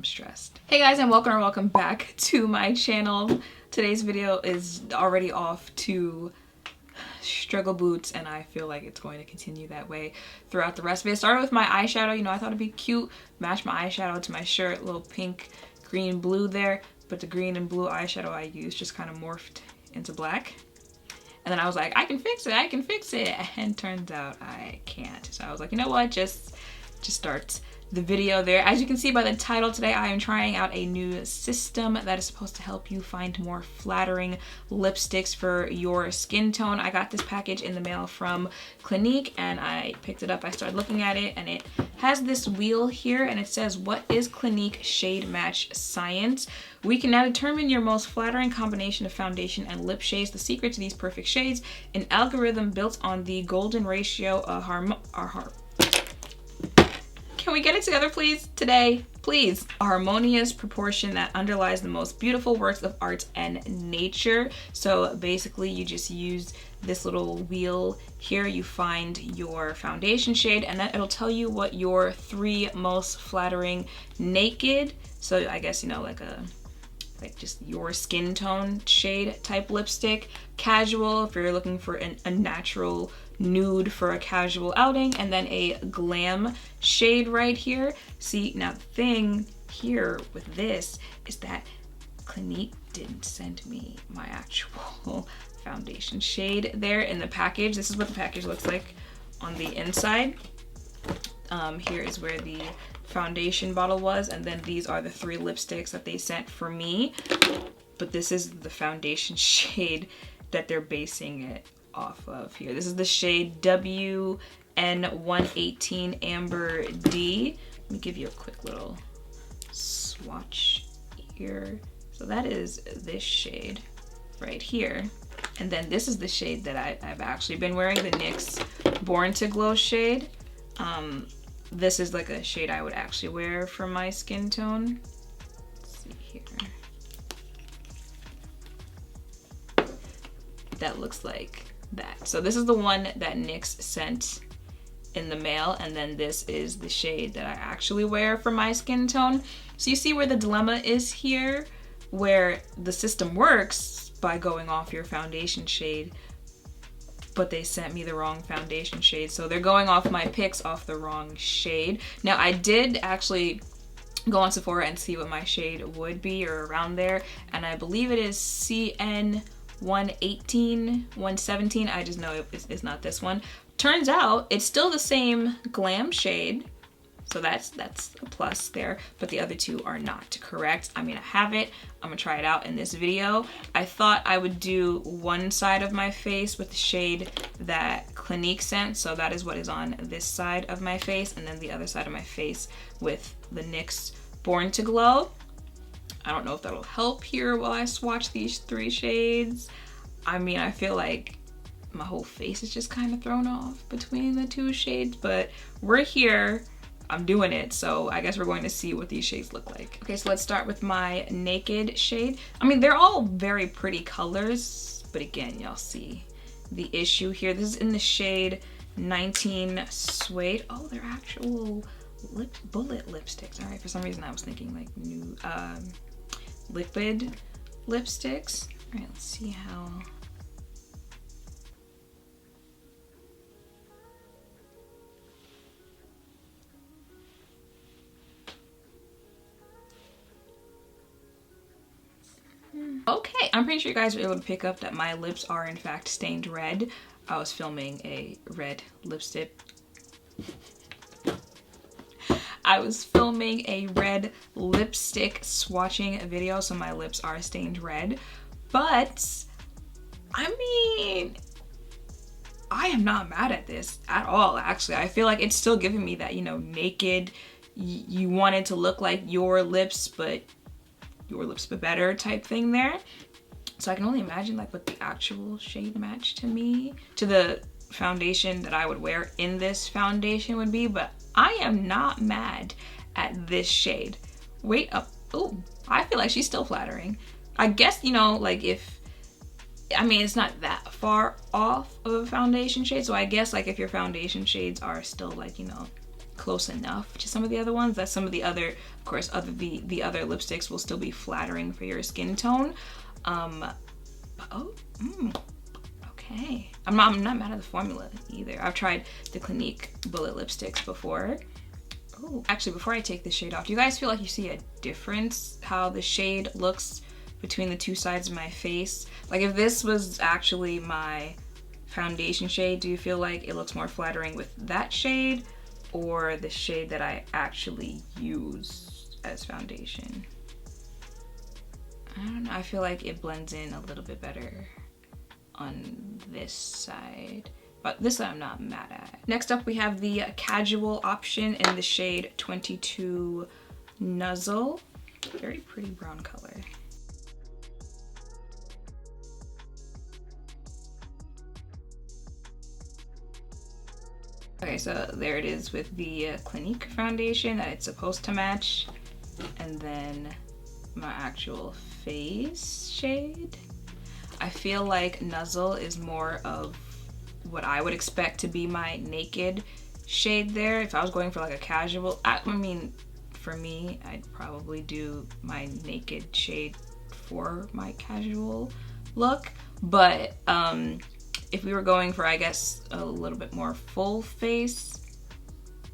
stressed. Hey guys, and welcome back to my channel. Today's video is already off to struggle boots, and I feel like it's going to continue that way throughout the rest of it. Started with my eyeshadow. You know, I thought it'd be cute, match my eyeshadow to my shirt, little pink, green, blue there, but the green and blue eyeshadow I used just kind of morphed into black. And then I was like, I can fix it, and turns out I can't. So I was like, you know what, just start the video there. As you can see by the title, today I am trying out a new system that is supposed to help you find more flattering lipsticks for your skin tone. I got this package in the mail from Clinique and I picked it up. I started looking at it and it has this wheel here and it says, what is Clinique Shade Match Science? We can now determine your most flattering combination of foundation and lip shades. The secret to these perfect shades, an algorithm built on the golden ratio of Can we get it together, please, today? Please. A harmonious proportion that underlies the most beautiful works of art and nature. So basically, you just use this little wheel here. You find your foundation shade, and then it'll tell you what your 3 most flattering naked. So I guess, you know, like just your skin tone shade type lipstick. Casual, if you're looking for a natural nude for a casual outing, and then a glam shade right here. See, now the thing here with this is that Clinique didn't send me my actual foundation shade there in the package. This is what the package looks like on the inside. Here is where the foundation bottle was, and then these are the 3 lipsticks that they sent for me. But this is the foundation shade that they're basing it off of here. This is the shade WN118 Amber D. Let me give you a quick little swatch here. So that is this shade right here. And then this is the shade that I've actually been wearing, the NYX Born to Glow shade. This is like a shade I would actually wear for my skin tone. Let's see here. That looks like that. So this is the one that NYX sent in the mail, and then this is the shade that I actually wear for my skin tone. So you see where the dilemma is here, where the system works by going off your foundation shade, but they sent me the wrong foundation shade. So they're going off my picks off the wrong shade. Now I did actually go on Sephora and see what my shade would be, or around there, and I believe it is CN 118, 117. I just know it's not this one. Turns out it's still the same glam shade, so that's a plus there, but the other 2 are not correct. I mean, I have it. I'm gonna try it out in this video. I thought I would do one side of my face with the shade that Clinique sent, so that is what is on this side of my face, and then the other side of my face with the NYX Born to Glow. I don't know if that'll help here while I swatch these 3 shades. I mean, I feel like my whole face is just kind of thrown off between the 2 shades, but we're here. I'm doing it, so I guess we're going to see what these shades look like. Okay, so let's start with my naked shade. I mean, they're all very pretty colors, but again, y'all see the issue here. This is in the shade 19 Suede. Oh, they're actual bullet lipsticks. All right, for some reason I was thinking like new liquid lipsticks. All right, let's see how. Okay, I'm pretty sure you guys were able to pick up that my lips are in fact stained red. I was filming a red lipstick. I was filming a red lipstick swatching video, so my lips are stained red. But, I mean, I am not mad at this at all, actually. I feel like it's still giving me that, you know, naked, you want it to look like your lips, but better type thing there. So I can only imagine like what the actual shade match to me, to the foundation that I would wear in this foundation would be, but I am not mad at this shade. Wait up. Oh, I feel like she's still flattering. I guess, you know, like I mean, it's not that far off of a foundation shade, so I guess like if your foundation shades are still like, you know, close enough to some of the other ones that some of the other, of course, the other lipsticks will still be flattering for your skin tone. Okay. I'm not mad at the formula either. I've tried the Clinique bullet lipsticks before. Oh, actually, before I take the shade off, do you guys feel like you see a difference how the shade looks between the two sides of my face? Like if this was actually my foundation shade, do you feel like it looks more flattering with that shade or the shade that I actually use as foundation? I don't know, I feel like it blends in a little bit better on this side, but this I'm not mad at. Next up we have the casual option in the shade 22 Nuzzle. Very pretty brown color. Okay, so there it is with the Clinique foundation that it's supposed to match, and then my actual face shade. I feel like Nuzzle is more of what I would expect to be my naked shade there. If I was going for like a casual, I mean, for me, I'd probably do my naked shade for my casual look. But if we were going for, I guess, a little bit more full face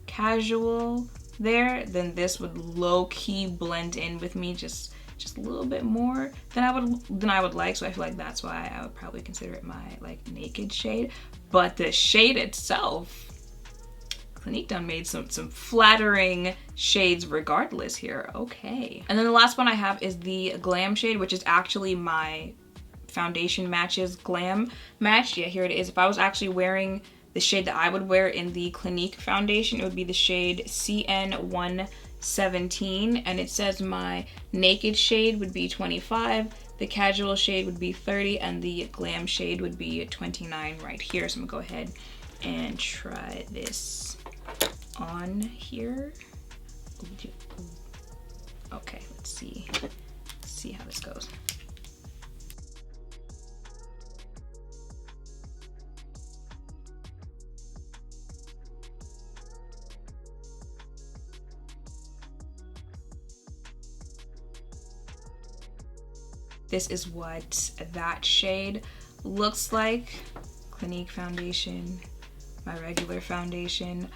casual there, then this would low-key blend in with me just a little bit more than I would like. So I feel like that's why I would probably consider it my like naked shade. But the shade itself, Clinique done made some flattering shades regardless here. Okay. And then the last one I have is the Glam shade, which is actually my foundation matches glam match. Yeah, here it is. If I was actually wearing the shade that I would wear in the Clinique foundation, it would be the shade CN117, and it says my naked shade would be 25, the casual shade would be 30, and the glam shade would be 29 right here. So I'm gonna go ahead and try this on here. Okay, let's see how this goes. This is what that shade looks like. Clinique foundation, my regular foundation.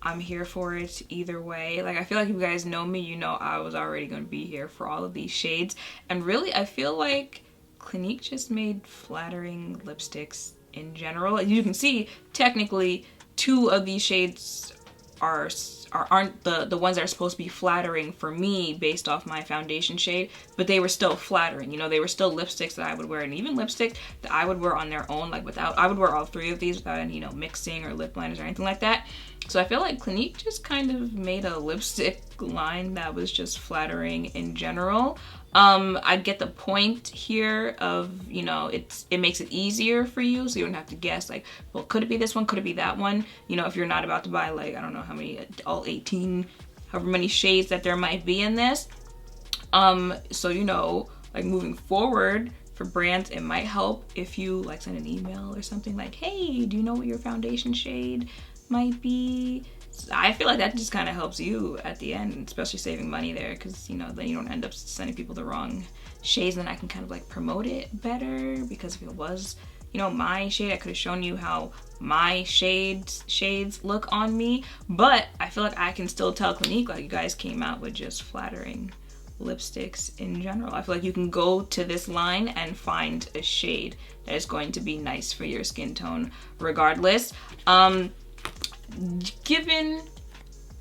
I'm here for it either way. Like, I feel like if you guys know me, you know I was already gonna be here for all of these shades. And really, I feel like Clinique just made flattering lipsticks in general. As you can see, technically, 2 of these shades aren't the ones that are supposed to be flattering for me based off my foundation shade, but they were still flattering. You know, they were still lipsticks that I would wear, and even lipstick that I would wear on their own, like I would wear all 3 of these without any, you know, mixing or lip liners or anything like that. So I feel like Clinique just kind of made a lipstick line that was just flattering in general. I get the point here of, you know, it makes it easier for you, so you don't have to guess like, well, could it be this one, could it be that one, you know, if you're not about to buy like, I don't know how many, all 18, however many shades that there might be in this. So, you know, like moving forward for brands, it might help if you like send an email or something like, hey, do you know what your foundation shade might be? I feel like that just kind of helps you at the end, especially saving money there, because, you know, then you don't end up sending people the wrong shades, and I can kind of like promote it better, because if it was, you know, my shade, I could have shown you how my shades look on me. But I feel like I can still tell Clinique, like, you guys came out with just flattering lipsticks in general. I feel like you can go to this line and find a shade that is going to be nice for your skin tone regardless. Given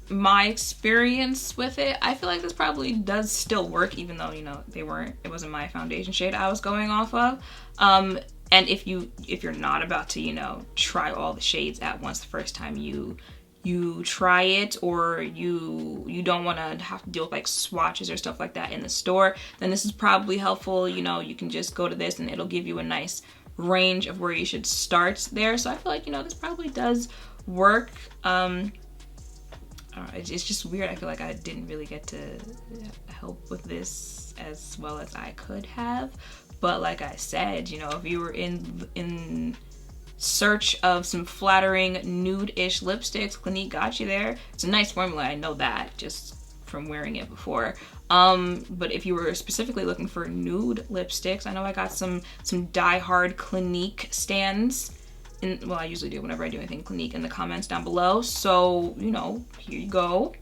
my experience with it, I feel like this probably does still work, even though, you know, it wasn't my foundation shade I was going off of. And if you're not about to, you know, try all the shades at once the first time you try it, or you don't want to have to deal with like swatches or stuff like that in the store, then this is probably helpful. You know, you can just go to this and it'll give you a nice range of where you should start there. So I feel like, you know, this probably does work. I don't know, it's just weird. I feel like I didn't really get to help with this as well as I could have. But like I said, you know, if you were in search of some flattering nude-ish lipsticks, Clinique got you there. It's a nice formula, I know that, just from wearing it before. But if you were specifically looking for nude lipsticks, I know I got some Die Hard Clinique stands. Well, I usually do whenever I do anything Clinique in the comments down below. So, you know, here you go.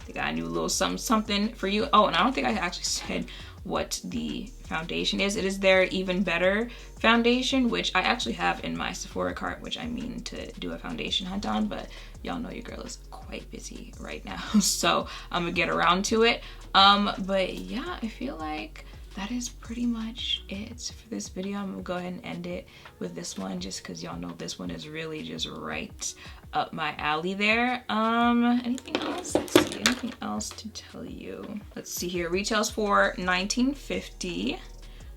They got a new little something for you. Oh, and I don't think I actually said what the foundation is. It is their Even Better foundation, which I actually have in my Sephora cart, which I mean to do a foundation hunt on, but y'all know your girl is quite busy right now, so I'm gonna get around to it. But yeah, I feel like that is pretty much it for this video. I'm gonna go ahead and end it with this one, just because y'all know this one is really just right up my alley there. Anything else? Let's see, anything else to tell you? Let's see here. Retails for $19.50.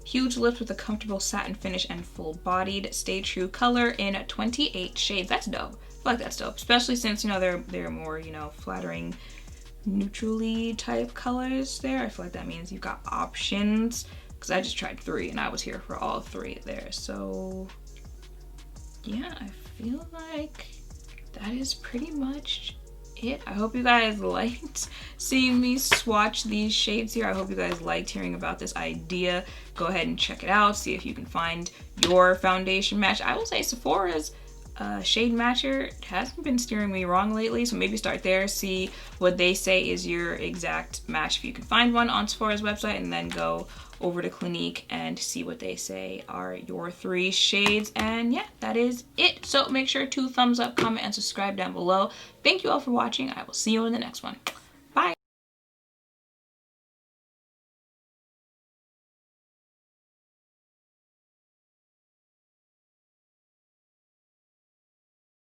Huge lips with a comfortable satin finish and full-bodied. Stay true color in 28 shades. That's dope. I feel like that's dope, especially since, you know, they're more, you know, flattering, neutrally type colors there. I feel like that means you've got options, because I just tried 3 and I was here for all 3 there. So yeah, I feel like that is pretty much it. I hope you guys liked seeing me swatch these shades here. I hope you guys liked hearing about this idea. Go ahead and check it out, see if you can find your foundation match. I will say Sephora's shade matcher hasn't been steering me wrong lately, so maybe start there, see what they say is your exact match if you can find one on Sephora's website, and then go over to Clinique and see what they say are your 3 shades. And yeah, that is it. So make sure to thumbs up, comment, and subscribe down below. Thank you all for watching. I will see you in the next one.